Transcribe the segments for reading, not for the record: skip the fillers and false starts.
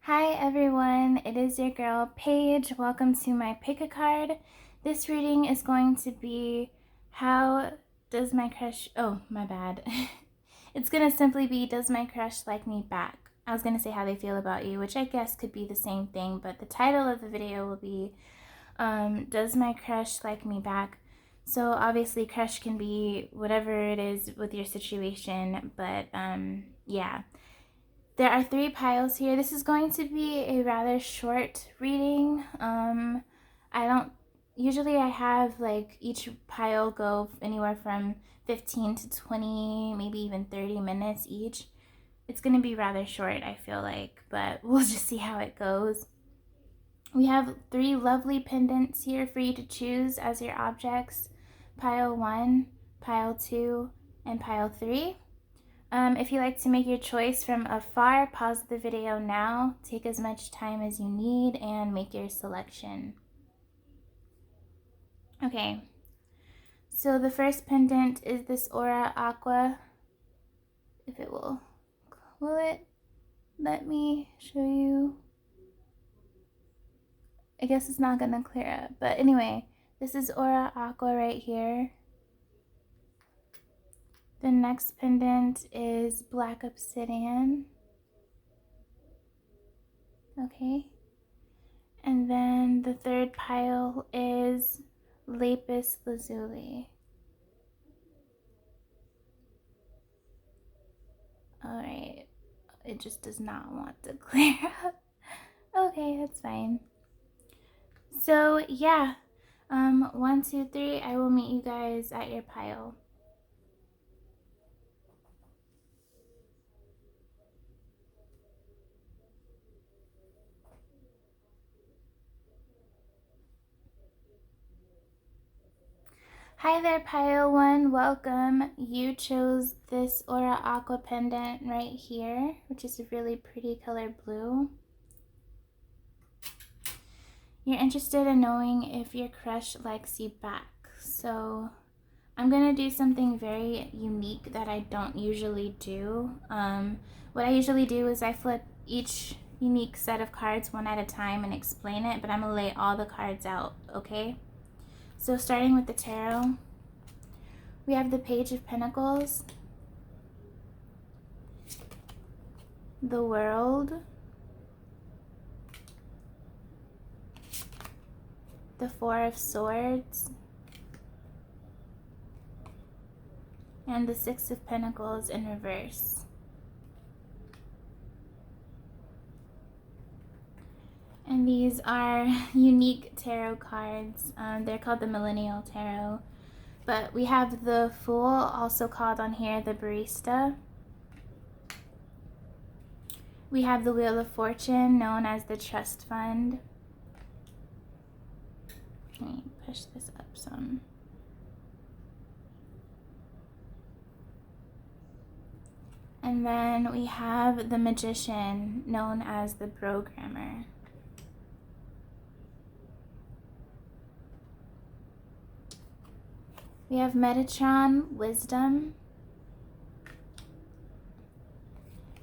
Hi everyone, it is your girl Paige. Welcome to my pick a card. This reading is going to be how does my crush, oh my bad. It's going to simply be does my crush like me back? I was going to say how they feel about you, which I guess could be the same thing, but the title of the video will be does my crush like me back? So obviously crush can be whatever it is with your situation, but yeah. There are 3 piles here. This is going to be a rather short reading. Usually I have like each pile go anywhere from 15 to 20, maybe even 30 minutes each. It's going to be rather short, I feel like, but we'll just see how it goes. We have 3 lovely pendants here for you to choose as your objects. Pile 1, pile 2, and pile 3. If you like to make your choice from afar, pause the video now, take as much time as you need, and make your selection. Okay, so the first pendant is this Aura Aqua. If it will it let me show you? I guess it's not gonna clear up, but anyway, this is Aura Aqua right here. The next pendant is Black Obsidian. Okay. And then the third pile is Lapis Lazuli. Alright, it just does not want to clear up. Okay, that's fine. So yeah, 1, 2, 3, I will meet you guys at your pile. Hi there, pile 1, welcome. You chose this Aura Aqua pendant right here, which is a really pretty color blue. You're interested in knowing if your crush likes you back. So I'm gonna do something very unique that I don't usually do. What I usually do is I flip each unique set of cards one at a time and explain it, but I'm gonna lay all the cards out, okay? So starting with the tarot, we have the Page of Pentacles, the World, the Four of Swords, and the Six of Pentacles in reverse. And these are unique tarot cards. They're called the Millennial Tarot. But we have the Fool, also called on here the Barista. We have the Wheel of Fortune, known as the Trust Fund. Let me push this up some. And then we have the Magician, known as the Programmer. We have Metatron, Wisdom.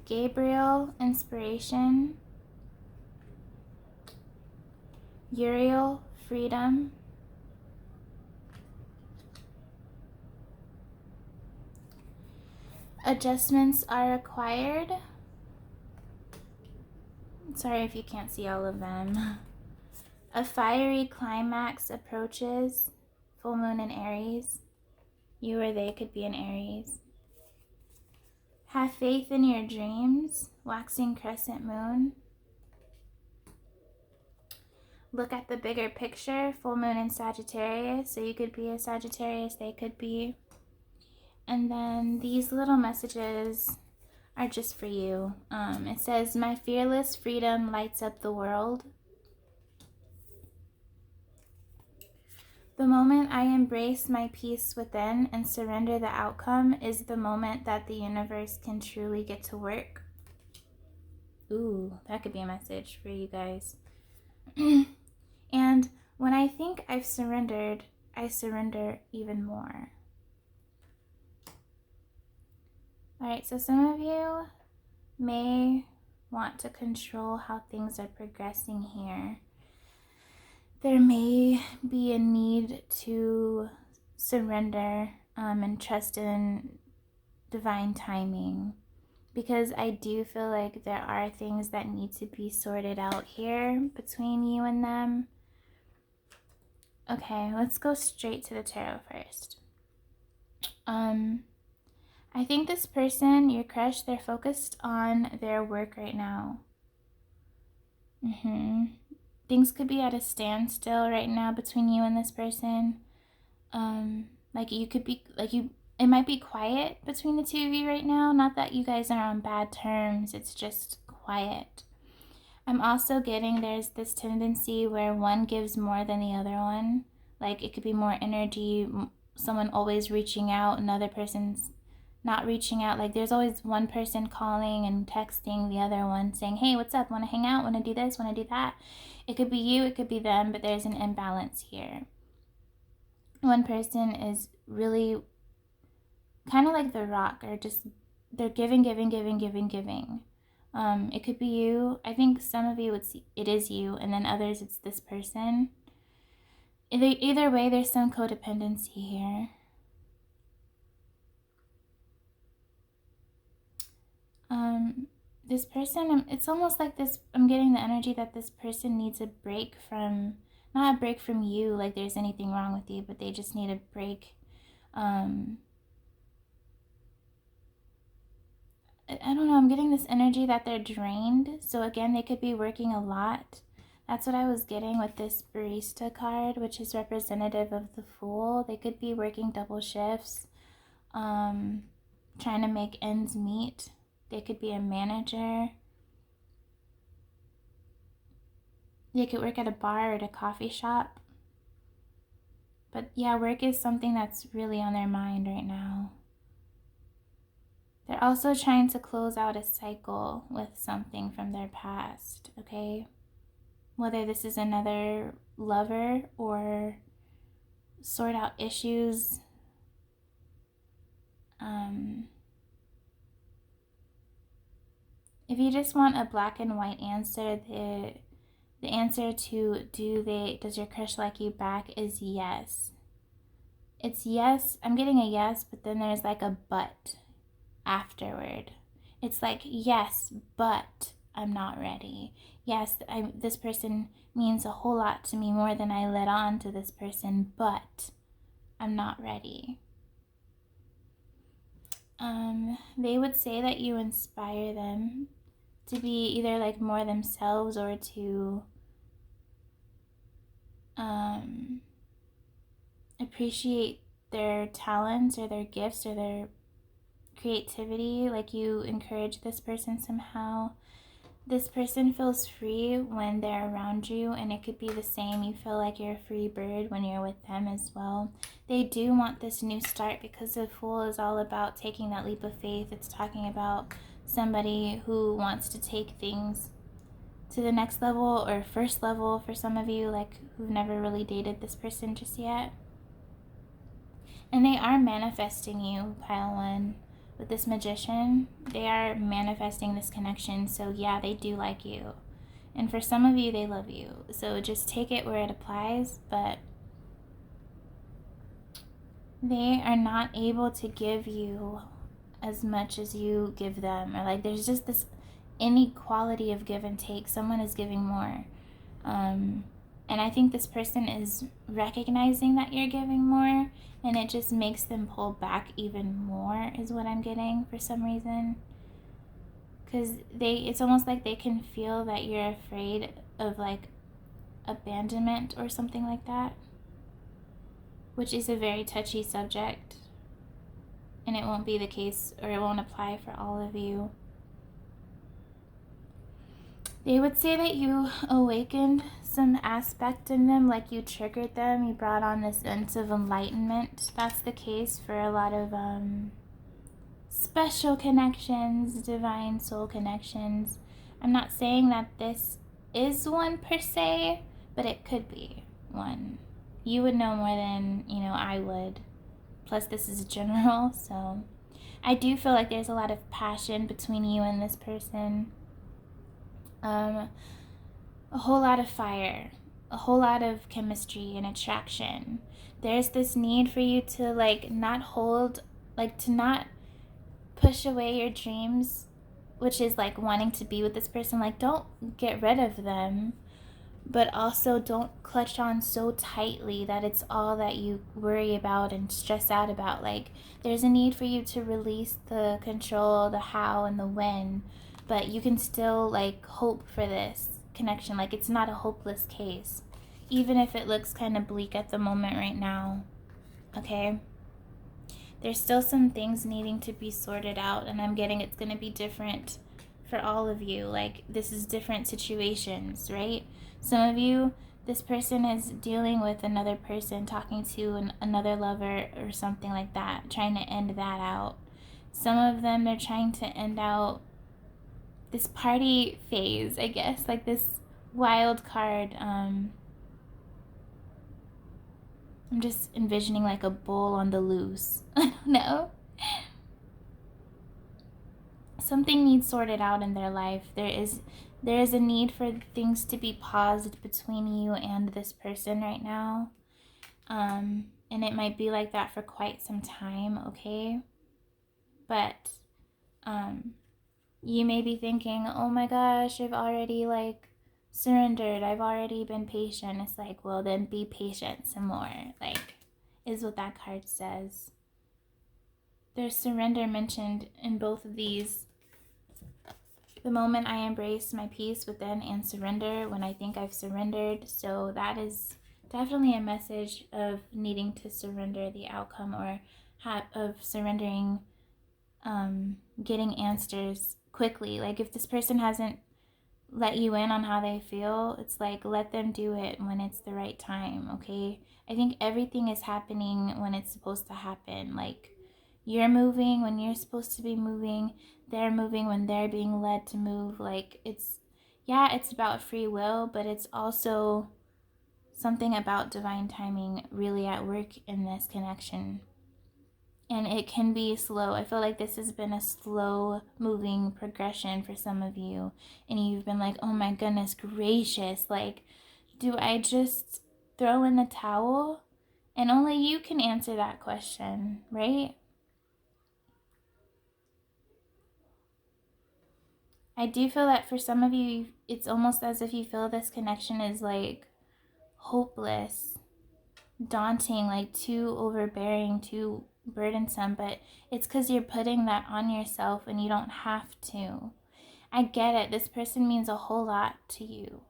Gabriel, Inspiration. Uriel, Freedom. Adjustments are required. Sorry if you can't see all of them. A fiery climax approaches. Full moon in Aries. You or they could be in Aries. Have faith in your dreams. Waxing crescent moon. Look at the bigger picture. Full moon in Sagittarius. So you could be a Sagittarius, they could be. And then these little messages are just for you. It says, my fearless freedom lights up the world. The moment I embrace my peace within and surrender the outcome is the moment that the universe can truly get to work. Ooh, that could be a message for you guys. And when I think I've surrendered, I surrender even more. All right, so some of you may want to control how things are progressing here. There may be a need to surrender and trust in divine timing, because I do feel like there are things that need to be sorted out here between you and them. Okay, let's go straight to the tarot first. I think this person, your crush, they're focused on their work right now. Things could be at a standstill right now between you and this person. Like you could be, it might be quiet between the two of you right now. Not that you guys are on bad terms, it's just quiet. I'm also getting there's this tendency where one gives more than the other one. Like it could be more energy, someone always reaching out, another person's not reaching out. Like there's always one person calling and texting the other one saying, hey, what's up? Want to hang out? Want to do this? Want to do that? It could be you, it could be them, but there's an imbalance here. One person is really kind of like the rock, or just they're giving. It could be you. I think some of you it is you, and then others it's this person. Either way, there's some codependency here. This person, it's almost like this, I'm getting the energy that this person needs a break from, not a break from you, like there's anything wrong with you, but they just need a break. I don't know, I'm getting this energy that they're drained. So again, they could be working a lot. That's what I was getting with this barista card, which is representative of the Fool. They could be working double shifts, trying to make ends meet. They could be a manager. They could work at a bar or at a coffee shop. But yeah, work is something that's really on their mind right now. They're also trying to close out a cycle with something from their past, okay? Whether this is another lover or sort out issues. If you just want a black and white answer, the answer to does your crush like you back is yes. It's yes. I'm getting a yes, but then there's like a but afterward. It's like, yes, but I'm not ready. Yes, this person means a whole lot to me, more than I let on to this person, but I'm not ready. They would say that you inspire them to be either like more themselves or to appreciate their talents or their gifts or their creativity. Like you encourage this person somehow. This person feels free when they're around you, and it could be the same. You feel like you're a free bird when you're with them as well. They do want this new start, because the Fool is all about taking that leap of faith. It's talking about somebody who wants to take things to the next level, or first level for some of you, like who've never really dated this person just yet. And they are manifesting you, pile one. With this Magician, they are manifesting this connection. So yeah, they do like you. And for some of you, they love you. So just take it where it applies. But they are not able to give you as much as you give them. Or like there's just this inequality of give and take. Someone is giving more. And I think this person is recognizing that you're giving more, and it just makes them pull back even more, is what I'm getting for some reason. Because it's almost like they can feel that you're afraid of like abandonment or something like that, which is a very touchy subject, and it won't be the case, or it won't apply for all of you. They would say that you awakened some aspect in them, like you triggered them, you brought on this sense of enlightenment. That's the case for a lot of special connections, divine soul connections. I'm not saying that this is one per se, but it could be one. You would know more than, I would. Plus, this is general, so I do feel like there's a lot of passion between you and this person. Um, a whole lot of fire, a whole lot of chemistry and attraction. There's this need for you to like not hold, like to not push away your dreams, which is like wanting to be with this person. Like, don't get rid of them, but also don't clutch on so tightly that it's all that you worry about and stress out about. Like, there's a need for you to release the control, the how, and the when, but you can still like hope for this connection. Like, it's not a hopeless case, even if it looks kind of bleak at the moment right now. Okay? There's still some things needing to be sorted out, and I'm getting it's going to be different for all of you. Like, this is different situations, right? Some of you, this person is dealing with another person, talking to another lover or something like that, trying to end that out. Some of them, they're trying to end out this party phase, I guess, like this wild card. I'm just envisioning like a bull on the loose. I don't know. Something needs sorted out in their life. There is a need for things to be paused between you and this person right now. And it might be like that for quite some time, okay? But you may be thinking, oh my gosh, I've already like surrendered. I've already been patient. It's like, well, then be patient some more. Like, is what that card says. There's surrender mentioned in both of these. The moment I embrace my peace within and surrender when I think I've surrendered. So that is definitely a message of needing to surrender the outcome, or of surrendering, getting answers quickly. Like, if this person hasn't let you in on how they feel, it's like, let them do it when it's the right time, okay? I think everything is happening when it's supposed to happen. Like, you're moving when you're supposed to be moving. They're moving when they're being led to move. Like, it's about free will, but it's also something about divine timing really at work in this connection. And it can be slow. I feel like this has been a slow moving progression for some of you. And you've been like, oh my goodness gracious, like, do I just throw in the towel? And only you can answer that question, right? I do feel that for some of you, it's almost as if you feel this connection is like hopeless, daunting, like too overbearing, too burdensome, but it's because you're putting that on yourself and you don't have to. I get it. This person means a whole lot to you,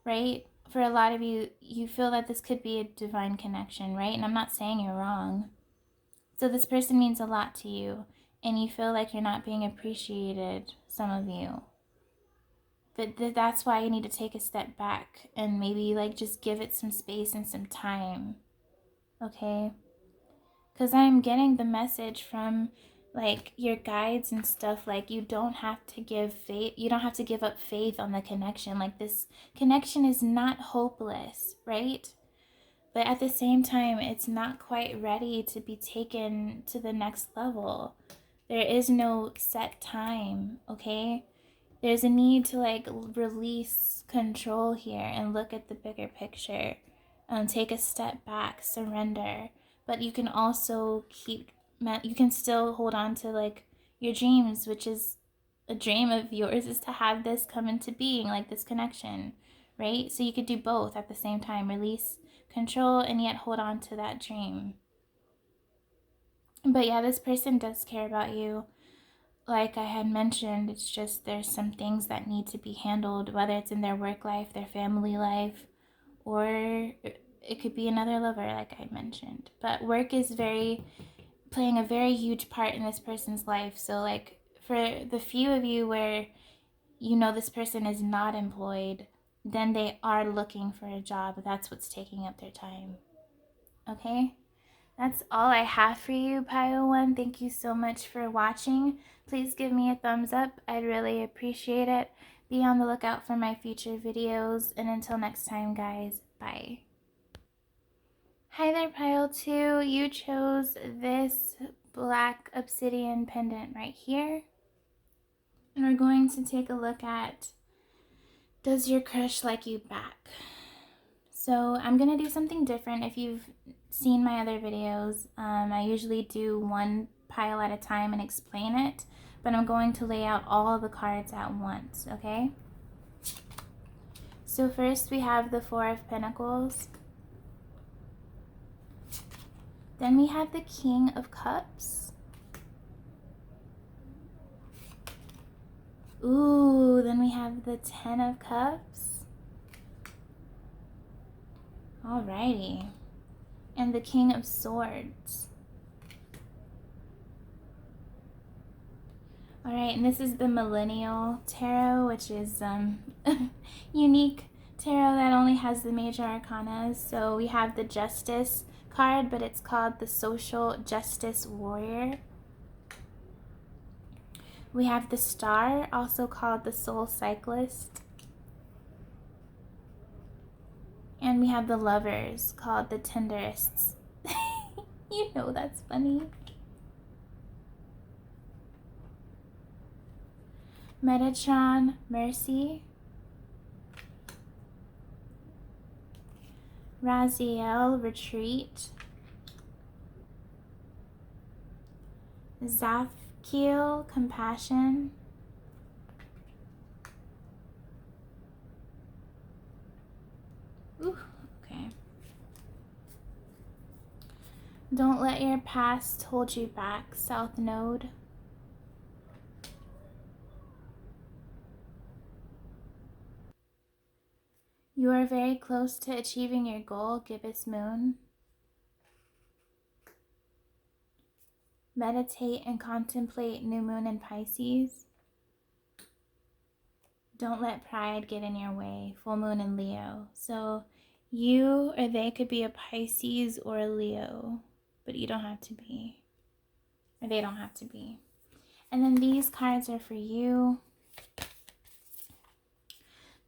right? For a lot of you, you feel that this could be a divine connection, right? And I'm not saying you're wrong. So this person means a lot to you, and you feel like you're not being appreciated, some of you. But that's why you need to take a step back and maybe like just give it some space and some time, okay? Because I'm getting the message from like your guides and stuff, like you don't have to give up faith on the connection. Like, this connection is not hopeless, right? But at the same time, it's not quite ready to be taken to the next level. There is no set time, okay? There's a need to like release control here and look at the bigger picture. Take a step back, surrender. But you can also you can still hold on to like your dreams, which is a dream of yours, is to have this come into being, like this connection, right? So you could do both at the same time, release control and yet hold on to that dream. But yeah, this person does care about you. Like I had mentioned, it's just there's some things that need to be handled, whether it's in their work life, their family life, or it could be another lover, like I mentioned. But work is playing a very huge part in this person's life. So like for the few of you where you know this person is not employed, then they are looking for a job. That's what's taking up their time. Okay? That's all I have for you, Pio 1. Thank you so much for watching. Please give me a thumbs up. I'd really appreciate it. Be on the lookout for my future videos. And until next time, guys, bye. Hi there, Pile 2. You chose this black obsidian pendant right here. And we're going to take a look at Does your crush like you back? So I'm gonna do something different. If you've seen my other videos, I usually do one pile at a time and explain it, but I'm going to lay out all the cards at once, okay? So first we have the Four of Pentacles. Then we have the King of Cups. Ooh, then we have the Ten of Cups. Alrighty. And the King of Swords. Alright, and this is the Millennial Tarot, which is unique tarot that only has the major arcanas. So we have the Justice card, but it's called the Social Justice Warrior. We have the Star, also called the Soul Cyclist. And we have the Lovers, called the Tenderists. You know that's funny. Metatron, Mercy. Raziel, Retreat. Zafkiel, Compassion. Ooh, okay. Don't let your past hold you back, South Node. You are very close to achieving your goal, Gibbous Moon. Meditate and contemplate New Moon in Pisces. Don't let pride get in your way, Full Moon in Leo. So you or they could be a Pisces or a Leo, but you don't have to be. Or they don't have to be. And then these cards are for you.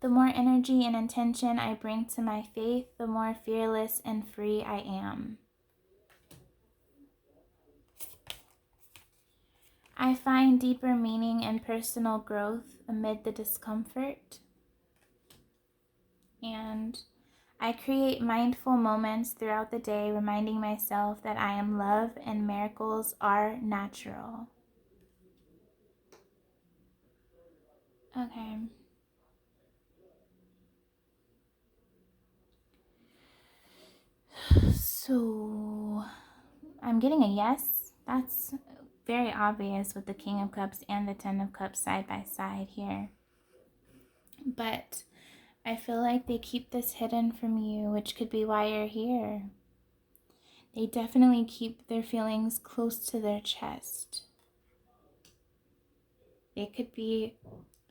The more energy and intention I bring to my faith, the more fearless and free I am. I find deeper meaning and personal growth amid the discomfort. And I create mindful moments throughout the day, reminding myself that I am love and miracles are natural. Okay. So I'm getting a yes. That's very obvious with the King of Cups and the Ten of Cups side by side here. But I feel like they keep this hidden from you, which could be why you're here. They definitely keep their feelings close to their chest. They could be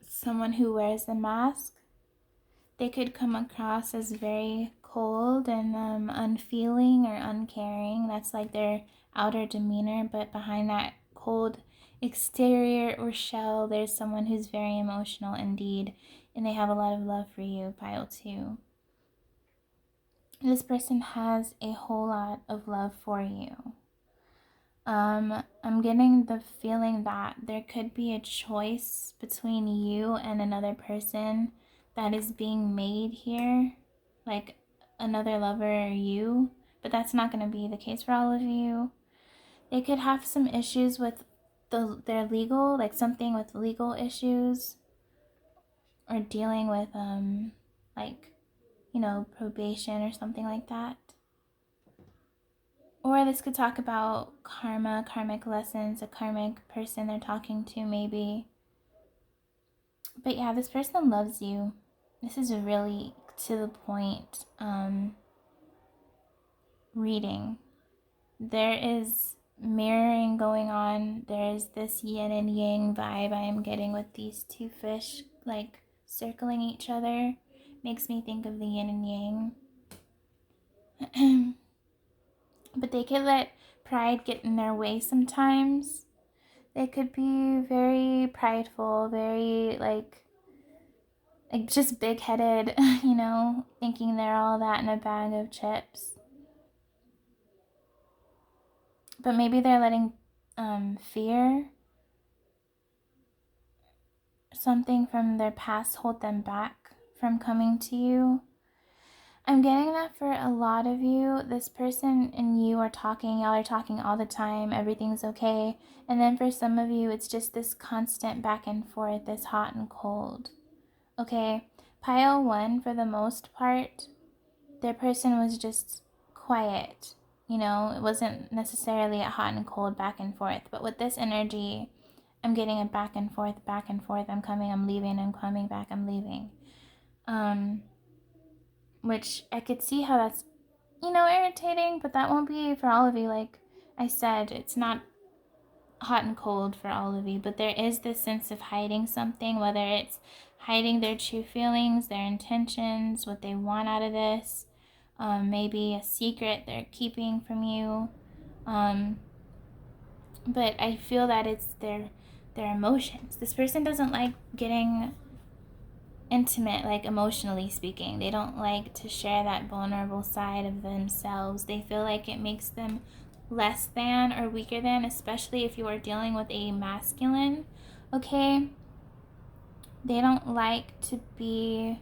someone who wears a mask. They could come across as very cold and unfeeling or uncaring. That's like their outer demeanor, but behind that cold exterior or shell, there's someone who's very emotional indeed, and they have a lot of love for you, pile 2. This person has a whole lot of love for you. I'm getting the feeling that there could be a choice between you and another person that is being made here, like another lover or you, but that's not going to be the case for all of you. They could have some issues with their legal, like something with legal issues, or dealing with like, you know, probation or something like that. Or this could talk about karma, karmic lessons, a karmic person they're talking to maybe. But yeah, this person loves you. This is a really to the point reading. There is mirroring going on. There is this yin and yang vibe I am getting with these two fish like circling each other. Makes me think of the yin and yang. But they could let pride get in their way sometimes. They could be very prideful, very like just big-headed, you know, thinking they're all that in a bag of chips. But maybe they're letting fear, something from their past hold them back from coming to you. I'm getting that for a lot of you, this person and you are talking, y'all are talking all the time, everything's okay. And then for some of you, it's just this constant back and forth, this hot and cold. Okay, pile 1, for the most part, their person was just quiet. You know, it wasn't necessarily a hot and cold back and forth. But with this energy, I'm getting a back and forth, back and forth. I'm coming, I'm leaving, I'm coming back, I'm leaving. Which I could see how that's, irritating, but that won't be for all of you. Like I said, it's not hot and cold for all of you, but there is this sense of hiding something, whether it's hiding their true feelings, their intentions, what they want out of this, maybe a secret they're keeping from you. But I feel that it's their emotions. This person doesn't like getting intimate, like emotionally speaking. They don't like to share that vulnerable side of themselves. They feel like it makes them less than or weaker than, especially if you are dealing with a masculine. Okay, they don't like to be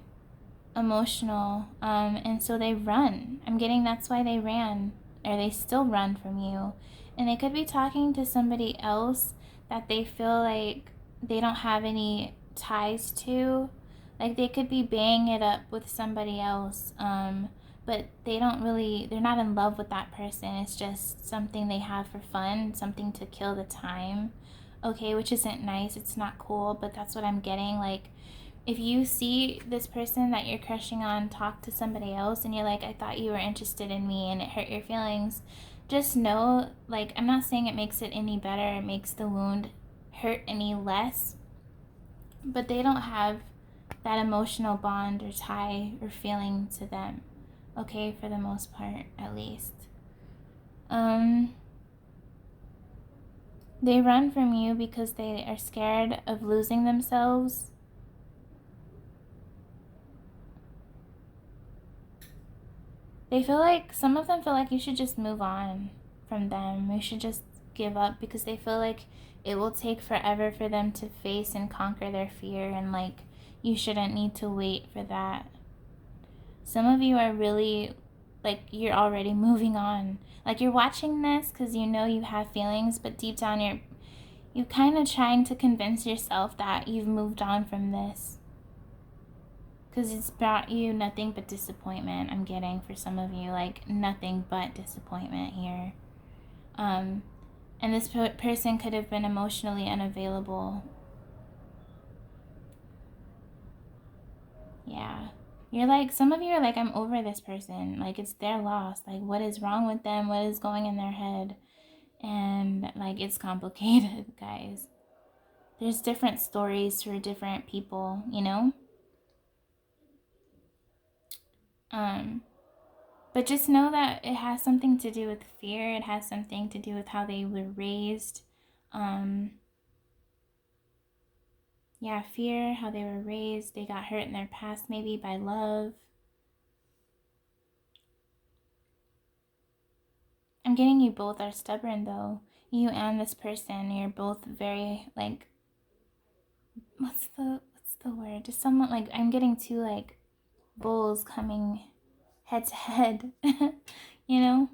emotional, and so they run. I'm getting that's why they ran, or they still run from you. And they could be talking to somebody else that they feel like they don't have any ties to. Like they could be banging it up with somebody else, but they're not in love with that person. It's just something they have for fun, something to kill the time. Okay, which isn't nice. It's not cool, but that's what I'm getting. Like, if you see this person that you're crushing on talk to somebody else and you're like, I thought you were interested in me, and it hurt your feelings, just know, like, I'm not saying it makes it any better, it makes the wound hurt any less, but they don't have that emotional bond or tie or feeling to them, okay, for the most part, at least. They run from you because they are scared of losing themselves. They feel like, some of them feel like you should just move on from them. You should just give up because they feel like it will take forever for them to face and conquer their fear, and like you shouldn't need to wait for that. Some of you are really, like, you're already moving on. Like you're watching this because you know you have feelings, but deep down you're kind of trying to convince yourself that you've moved on from this. Because it's brought you nothing but disappointment, I'm getting, for some of you. Like, nothing but disappointment here. And this person could have been emotionally unavailable. Yeah. You're like, some of you are like, I'm over this person. Like, it's their loss. Like, what is wrong with them? What is going in their head? And, like, it's complicated, guys. There's different stories for different people, you know? But just know that it has something to do with fear. It has something to do with how they were raised. Yeah, fear, how they were raised. They got hurt in their past, maybe by love. I'm getting you both are stubborn, though. You and this person, you're both very, like, what's the word? Just someone, like, I'm getting two, like, bulls coming head to head. You know?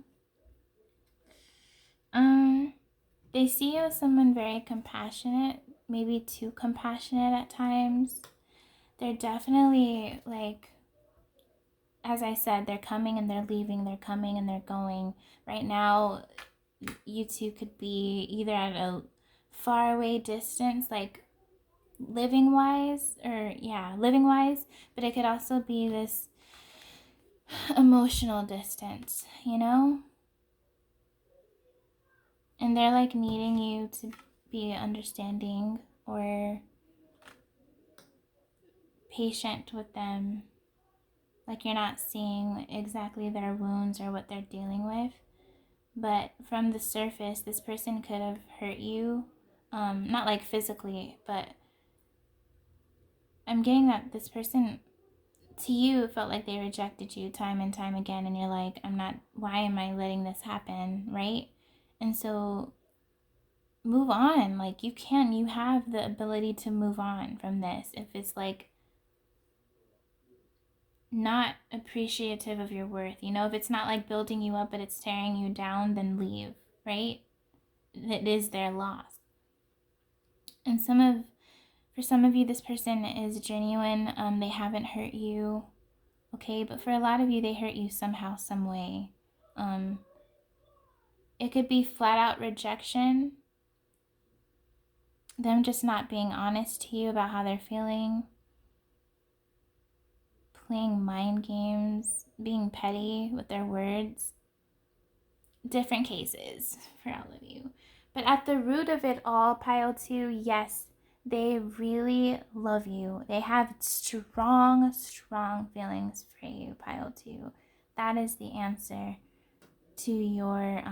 They see you as someone very compassionate, maybe too compassionate at times. They're definitely, like, as I said, they're coming and they're leaving, they're coming and they're going. Right now, you two could be either at a faraway distance, like living wise, but it could also be this emotional distance, you know? And they're like needing you to be understanding or patient with them. Like you're not seeing exactly their wounds or what they're dealing with. But from the surface, this person could have hurt you. Not like physically, but I'm getting that this person, to you, felt like they rejected you time and time again. And you're like, why am I letting this happen, right? And so move on. Like you have the ability to move on from this. If it's like not appreciative of your worth. You know, if it's not like building you up but it's tearing you down, then leave, right? It is their loss. And for some of you, this person is genuine. They haven't hurt you, okay? But for a lot of you, they hurt you somehow, some way. It could be flat out rejection, them just not being honest to you about how they're feeling, playing mind games, being petty with their words. Different cases for all of you. But at the root of it all, pile 2, yes, they really love you. They have strong, strong feelings for you, pile 2. That is the answer to your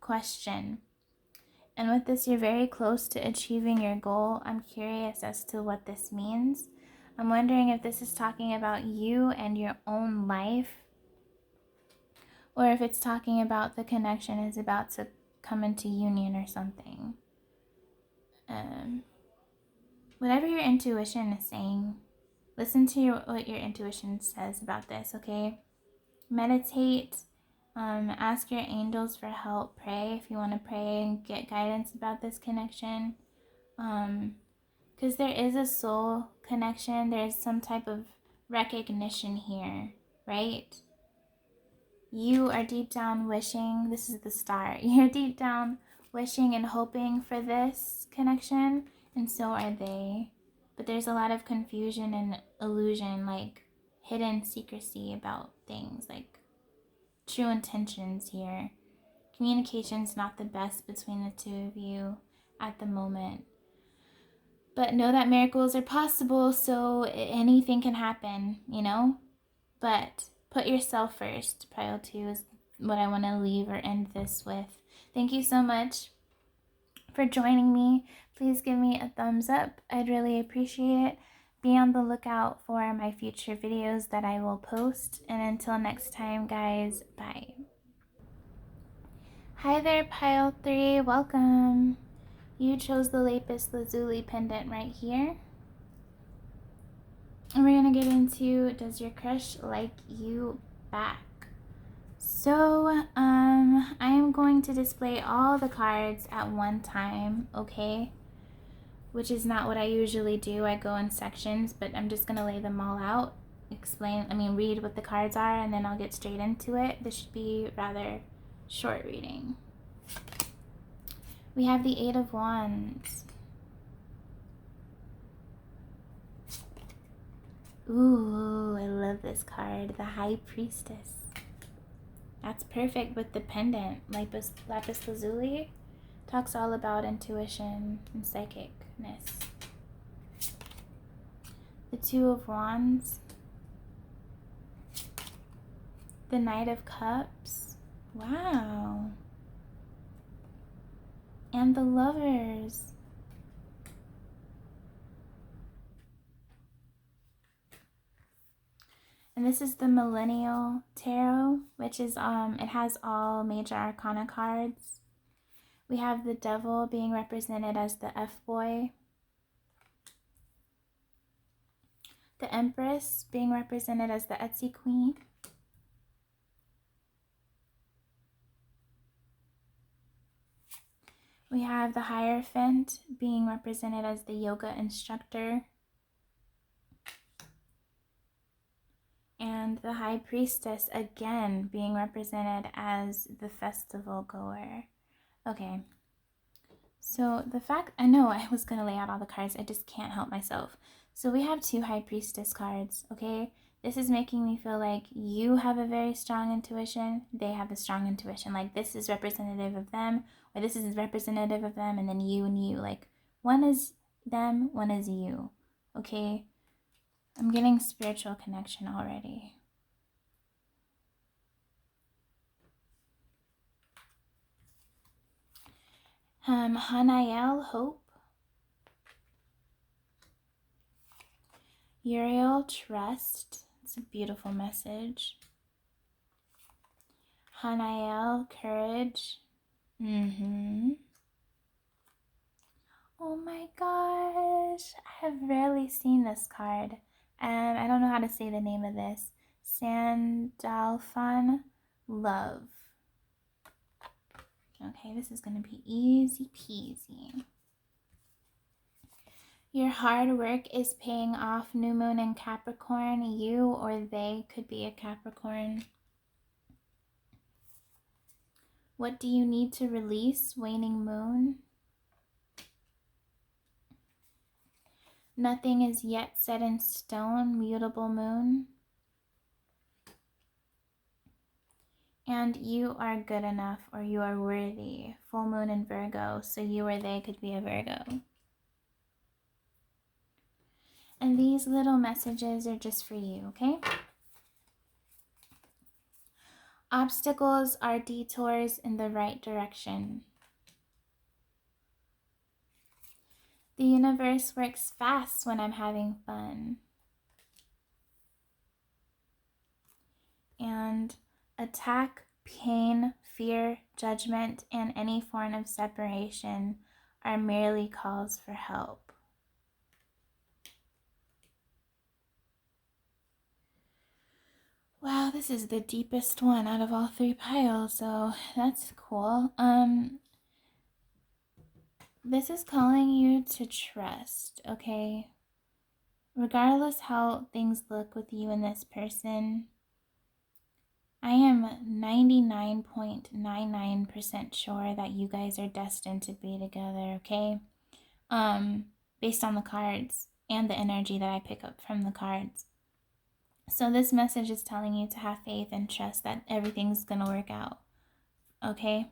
question. And with this, you're very close to achieving your goal. I'm curious as to what this means. I'm wondering if this is talking about you and your own life, or if it's talking about the connection is about to come into union or something. Whatever your intuition is saying, listen to what your intuition says about this, okay? Meditate, ask your angels for help, pray if you want to pray and get guidance about this connection. Because there is a soul connection, there's some type of recognition here, right? You are deep down wishing, this is the start, you're deep down wishing and hoping for this connection, and so are they. But there's a lot of confusion and illusion, like hidden secrecy about things, like true intentions here. Communication's not the best between the two of you at the moment. But know that miracles are possible, so anything can happen, you know? But put yourself first. Pile 2 is what I want to leave or end this with. Thank you so much for joining me. Please give me a thumbs up. I'd really appreciate it. Be on the lookout for my future videos that I will post. And until next time, guys, bye. Hi there, Pile 3. Welcome. You chose the lapis lazuli pendant right here. And we're going to get into, does your crush like you back? So, I am going to display all the cards at one time, okay? Which is not what I usually do. I go in sections, but I'm just going to lay them all out, read what the cards are, and then I'll get straight into it. This should be rather short reading. We have the 8 of Wands. Ooh, I love this card, the High Priestess. That's perfect with the pendant. Lapis lazuli talks all about intuition and psychicness. The 2 of Wands. The Knight of Cups. Wow. And the Lovers. And this is the Millennial Tarot, which is it has all major arcana cards. We have the Devil being represented as the F-boy. The Empress being represented as the Etsy Queen. We have the Hierophant being represented as the Yoga Instructor. And the High Priestess again being represented as the Festival Goer. Okay. So the fact, I know I was going to lay out all the cards, I just can't help myself. So we have 2 High Priestess cards, okay? This is making me feel like you have a very strong intuition, they have a strong intuition. Like this is representative of them, or this is representative of them, and then you and you. Like one is them, one is you, okay? I'm getting spiritual connection already. Hanael, Hope. Uriel, Trust. It's a beautiful message. Hanael, Courage. Oh my gosh. I have rarely seen this card. I don't know how to say the name of this. Sandalphon, love. Okay, this is going to be easy peasy. Your hard work is paying off, new moon in Capricorn. You or they could be a Capricorn. What do you need to release, waning moon? Nothing is yet set in stone, mutable moon. And you are good enough, or you are worthy, full moon in Virgo. So you or they could be a Virgo. And these little messages are just for you, okay? Obstacles are detours in the right direction. The universe works fast when I'm having fun. And attack, pain, fear, judgment, and any form of separation are merely calls for help. Wow, this is the deepest one out of all three piles, so that's cool. This is calling you to trust, okay? Regardless how things look with you and this person, I am 99.99% sure that you guys are destined to be together, okay? Based on the cards and the energy that I pick up from the cards. So this message is telling you to have faith and trust that everything's gonna work out, okay?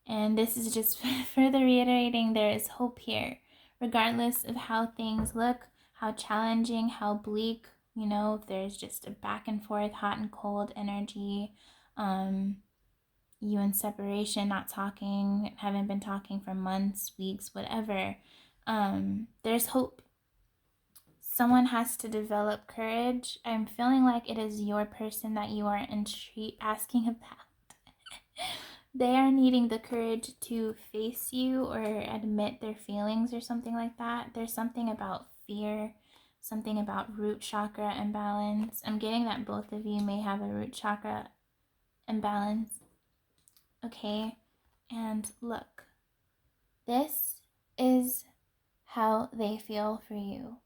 And this is just further reiterating there is hope here. Regardless of how things look, how challenging, how bleak, you know, there's just a back and forth, hot and cold energy. You in separation, not talking, haven't been talking for months, weeks, whatever. There's hope. Someone has to develop courage. I'm feeling like it is your person that you are asking about. They are needing the courage to face you or admit their feelings or something like that. There's something about fear, something about root chakra imbalance. I'm getting that both of you may have a root chakra imbalance. Okay, and look, this is how they feel for you.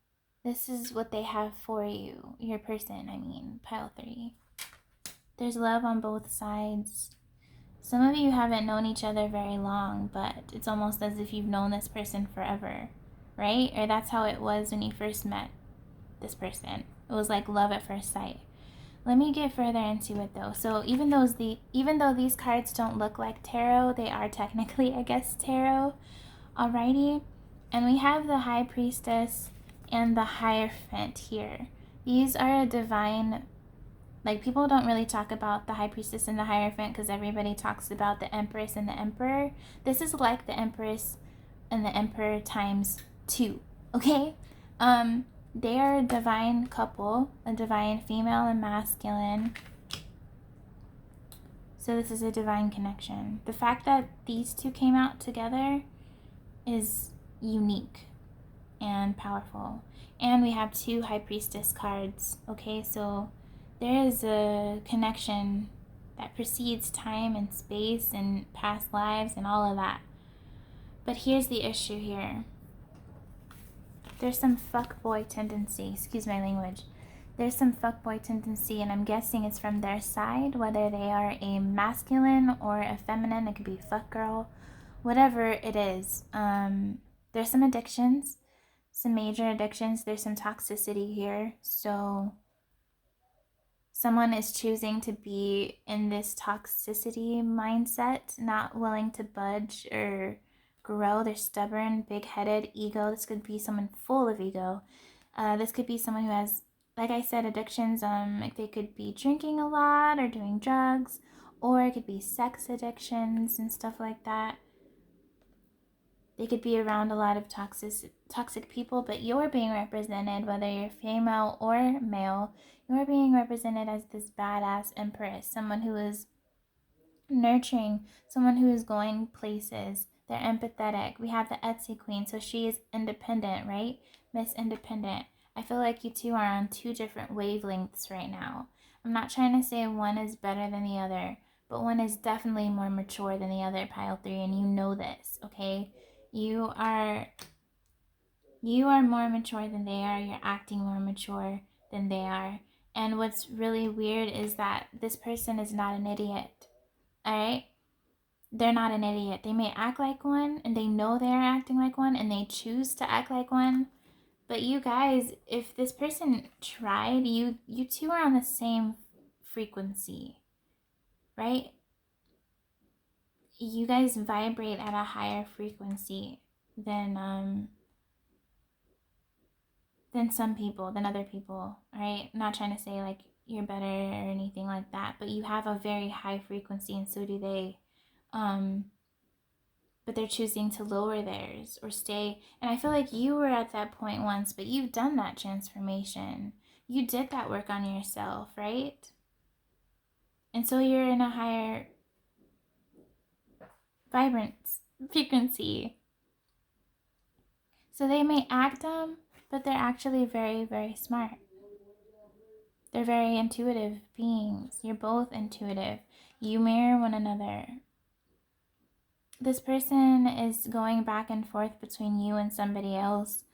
This is what they have for you, your person, pile 3. There's love on both sides. Some of you haven't known each other very long, but it's almost as if you've known this person forever, right? Or that's how it was when you first met this person. It was like love at first sight. Let me get further into it though. So even though these cards don't look like tarot, they are technically, I guess, tarot. Alrighty? And we have the High Priestess and the Hierophant here. These are a divine, like, people don't really talk about the High Priestess and the Hierophant because everybody talks about the Empress and the Emperor. This is like the Empress and the Emperor times 2, okay? They are a divine couple, a divine female and masculine. So this is a divine connection. The fact that these two came out together is unique and powerful. And we have 2 High Priestess cards, okay? So there is a connection that precedes time and space and past lives and all of that. But here's the issue here. There's some fuckboy tendency, excuse my language. There's some fuckboy tendency, and I'm guessing it's from their side, whether they are a masculine or a feminine. It could be fuck girl, whatever it is. There's some addictions, some major addictions. There's some toxicity here. So someone is choosing to be in this toxicity mindset, not willing to budge or grow. They're stubborn, big-headed, ego. This could be someone full of ego. This could be someone who has, like I said, addictions. Like they could be drinking a lot or doing drugs, or it could be sex addictions and stuff like that. They could be around a lot of toxic people, but you're being represented, whether you're female or male, you're being represented as this badass empress, someone who is nurturing, someone who is going places. They're empathetic. We have the Etsy queen, so she is independent, right? Miss Independent. I feel like you two are on two different wavelengths right now. I'm not trying to say one is better than the other, but one is definitely more mature than the other, pile 3, and you know this, okay? You are more mature than they are. You're acting more mature than they are. And what's really weird is that this person is not an idiot. All right? They're not an idiot. They may act like one, and they know they're acting like one, and they choose to act like one. But you guys, if this person tried, you two are on the same frequency, right? You guys vibrate at a higher frequency than some people, than other people, right? I'm not trying to say like you're better or anything like that, but you have a very high frequency, and so do they. But they're choosing to lower theirs or stay. And I feel like you were at that point once, but you've done that transformation. You did that work on yourself, right? And so you're in a higher vibrance frequency. So they may act dumb, but they're actually very, very smart. They're very intuitive beings. You're both intuitive. You mirror one another. This person is going back and forth between you and somebody else.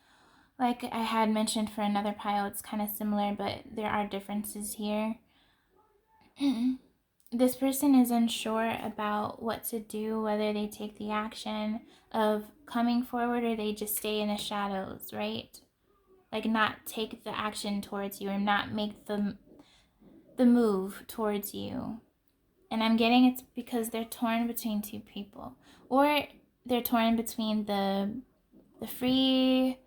Like I had mentioned for another pile, it's kind of similar, but there are differences here. This person is unsure about what to do, whether they take the action of coming forward or they just stay in the shadows, right? Like not take the action towards you or not make the move towards you. And I'm getting it's because they're torn between two people, or they're torn between the free,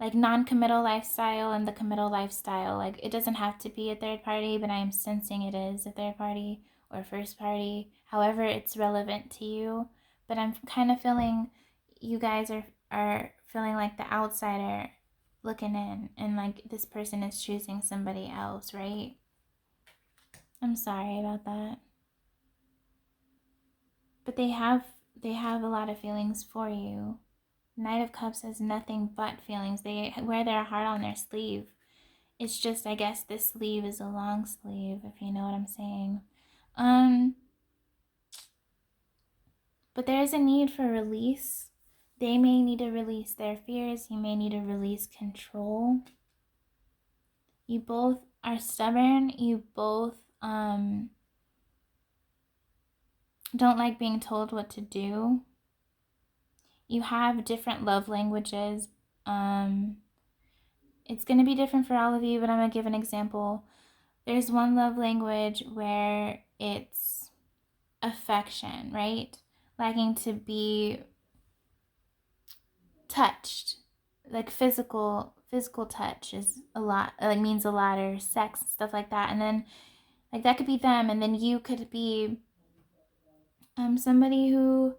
like non-committal lifestyle and the committal lifestyle. Like it doesn't have to be a third party, but I am sensing it is a third party or first party, however it's relevant to you. But I'm kind of feeling you guys are feeling like the outsider looking in, and like this person is choosing somebody else, right? I'm sorry about that. But they have a lot of feelings for you. Knight of Cups has nothing but feelings. They wear their heart on their sleeve. It's just, I guess this sleeve is a long sleeve, if you know what I'm saying. But there is a need for release. They may need to release their fears. You may need to release control. You both are stubborn. You both don't like being told what to do. You have different love languages. It's going to be different for all of you, but I'm going to give an example. There's one love language where it's affection, right? Liking to be touched. Like physical touch is a lot, like means a lot, or sex, stuff like that. And then like that could be them, and then you could be somebody who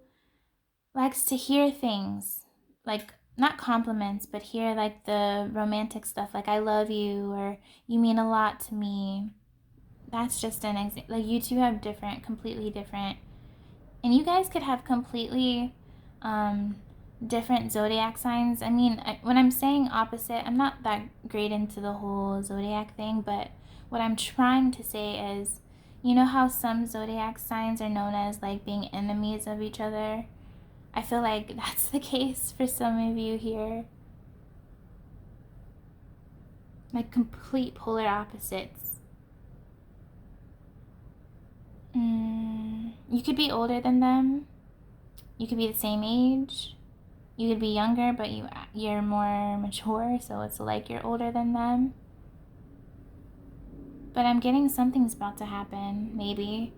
likes to hear things, like not compliments, but hear like the romantic stuff, like I love you or you mean a lot to me. That's just an example. Like you two have completely different, and you guys could have completely different zodiac signs. I mean, when I'm saying opposite, I'm not that great into the whole zodiac thing, but what I'm trying to say is, you know how some zodiac signs are known as like being enemies of each other? I feel like that's the case for some of you here. Like complete polar opposites. You could be older than them. You could be the same age. You could be younger, but you're more mature, so it's like you're older than them. But I'm getting something's about to happen, maybe.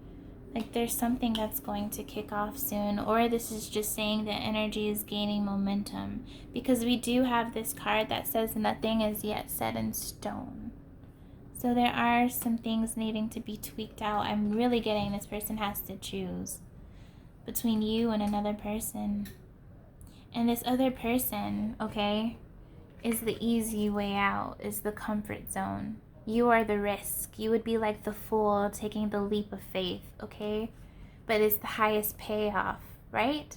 Like there's something that's going to kick off soon, or this is just saying that energy is gaining momentum, because we do have this card that says nothing is yet set in stone. So there are some things needing to be tweaked out. I'm really getting this person has to choose between you and another person. And this other person, okay, is the easy way out, is the comfort zone. You are the risk. You would be like the fool taking the leap of faith, okay? But it's the highest payoff, right?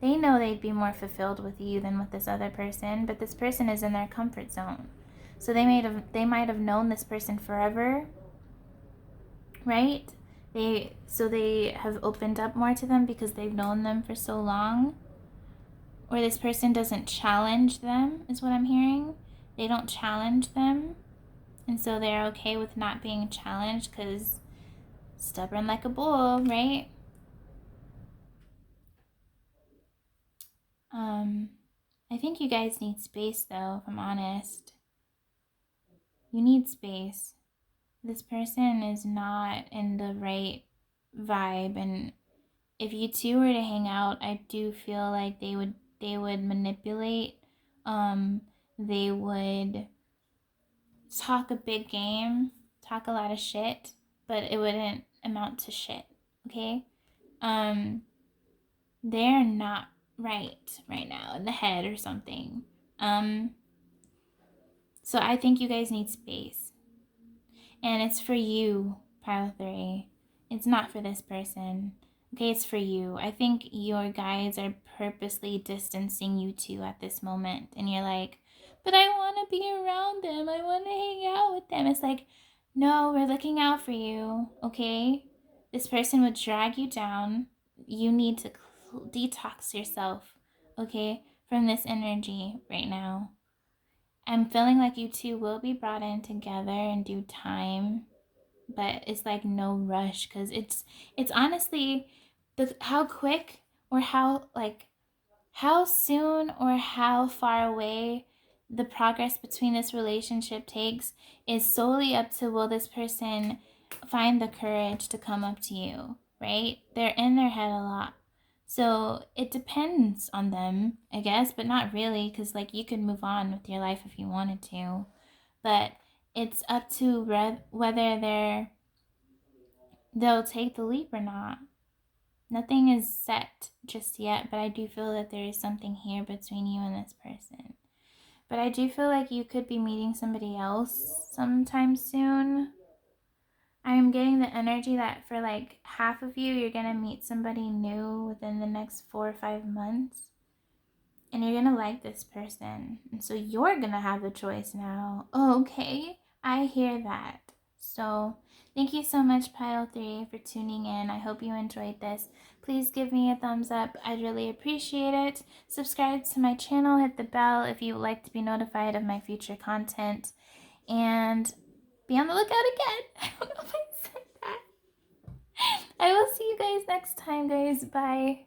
They know they'd be more fulfilled with you than with this other person, but this person is in their comfort zone. So they might have known this person forever, right? They have opened up more to them because they've known them for so long. Or this person doesn't challenge them, is what I'm hearing. They don't challenge them. And so they're okay with not being challenged because stubborn like a bull, right? I think you guys need space though, if I'm honest. You need space. This person is not in the right vibe, and if you two were to hang out, I do feel like they would manipulate. They would talk a big game, talk a lot of shit, but it wouldn't amount to shit. Okay? They're not right now in the head or something. So I think you guys need space. And it's for you, pile 3. It's not for this person. Okay, it's for you. I think your guys are purposely distancing you two at this moment. And you're like, but I want to be around them. I want to hang out with them. It's like, no, we're looking out for you. Okay? This person would drag you down. You need to detox yourself, okay, from this energy right now. I'm feeling like you two will be brought in together in due time, but it's like no rush because it's honestly how quick or how soon or how far away the progress between this relationship takes is solely up to will this person find the courage to come up to you, right? They're in their head a lot. So it depends on them, I guess, but not really because like you could move on with your life if you wanted to. But it's up to whether they'll take the leap or not. Nothing is set just yet, but I do feel that there is something here between you and this person. But I do feel like you could be meeting somebody else sometime soon. I am getting the energy that for like half of you, you're going to meet somebody new within the next 4 or 5 months. And you're going to like this person. And so you're going to have the choice now. Oh, okay, I hear that. So thank you so much, Pile 3, for tuning in. I hope you enjoyed this. Please give me a thumbs up. I'd really appreciate it. Subscribe to my channel. Hit the bell if you would like to be notified of my future content. And be on the lookout again. I don't know if I said that. I will see you guys next time, guys. Bye.